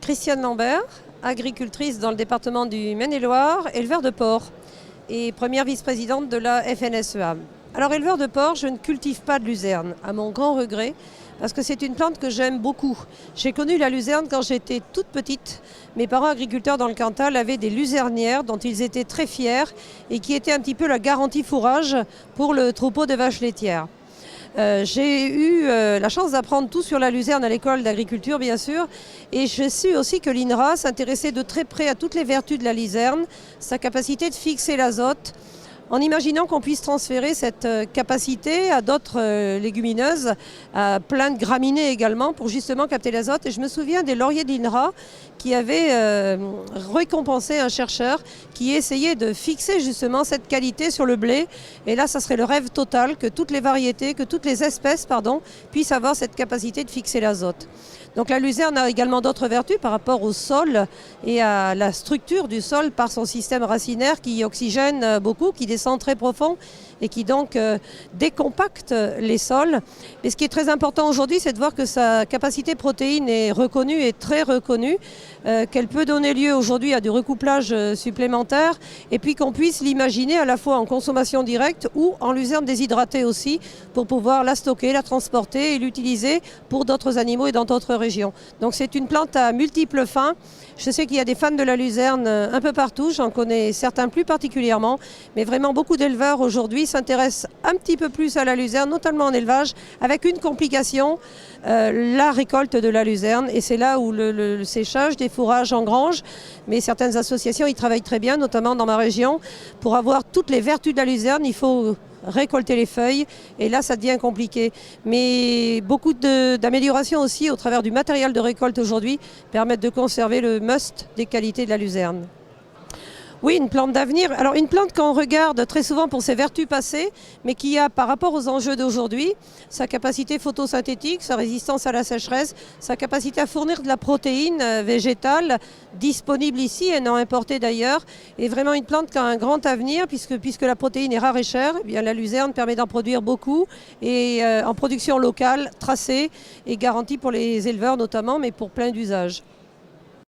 Christiane Lambert, agricultrice dans le département du Maine-et-Loire, éleveur de porc et première vice-présidente de la FNSEA. Alors éleveur de porc, je ne cultive pas de luzerne, à mon grand regret, parce que c'est une plante que j'aime beaucoup. J'ai connu la luzerne quand j'étais toute petite. Mes parents agriculteurs dans le Cantal avaient des luzernières dont ils étaient très fiers et qui étaient un petit peu la garantie fourrage pour le troupeau de vaches laitières. J'ai eu la chance d'apprendre tout sur la luzerne à l'école d'agriculture, bien sûr, et je sais aussi que l'INRA s'intéressait de très près à toutes les vertus de la luzerne, sa capacité de fixer l'azote, en imaginant qu'on puisse transférer cette capacité à d'autres légumineuses, à plein de graminées également, pour justement capter l'azote. Et je me souviens des lauriers de l'INRA qui avaient récompensé un chercheur qui essayait de fixer justement cette qualité sur le blé. Et là, ça serait le rêve total que toutes les variétés, que toutes les espèces, puissent avoir cette capacité de fixer l'azote. Donc la luzerne a également d'autres vertus par rapport au sol et à la structure du sol par son système racinaire qui oxygène beaucoup, qui descend très profond et qui donc décompacte les sols. Mais ce qui est très important aujourd'hui, c'est de voir que sa capacité protéine est reconnue et très reconnue, qu'elle peut donner lieu aujourd'hui à du recouplage supplémentaire et puis qu'on puisse l'imaginer à la fois en consommation directe ou en luzerne déshydratée aussi pour pouvoir la stocker, la transporter et l'utiliser pour d'autres animaux et dans d'autres régions. Donc c'est une plante à multiples fins. Je sais qu'il y a des fans de la luzerne un peu partout, j'en connais certains plus particulièrement, mais vraiment beaucoup d'éleveurs aujourd'hui s'intéressent un petit peu plus à la luzerne, notamment en élevage, avec une complication, la récolte de la luzerne. Et c'est là où le séchage des fourrages engrange, mais certaines associations y travaillent très bien, notamment dans ma région. Pour avoir toutes les vertus de la luzerne, il faut récolter les feuilles et là ça devient compliqué. Mais beaucoup d'améliorations aussi au travers du matériel de récolte aujourd'hui permettent de conserver le must des qualités de la luzerne. Oui, une plante d'avenir. Alors une plante qu'on regarde très souvent pour ses vertus passées, mais qui a par rapport aux enjeux d'aujourd'hui, sa capacité photosynthétique, sa résistance à la sécheresse, sa capacité à fournir de la protéine végétale disponible ici et non importée d'ailleurs, est vraiment une plante qui a un grand avenir puisque la protéine est rare et chère. Eh bien, la luzerne permet d'en produire beaucoup et en production locale, tracée et garantie pour les éleveurs notamment, mais pour plein d'usages.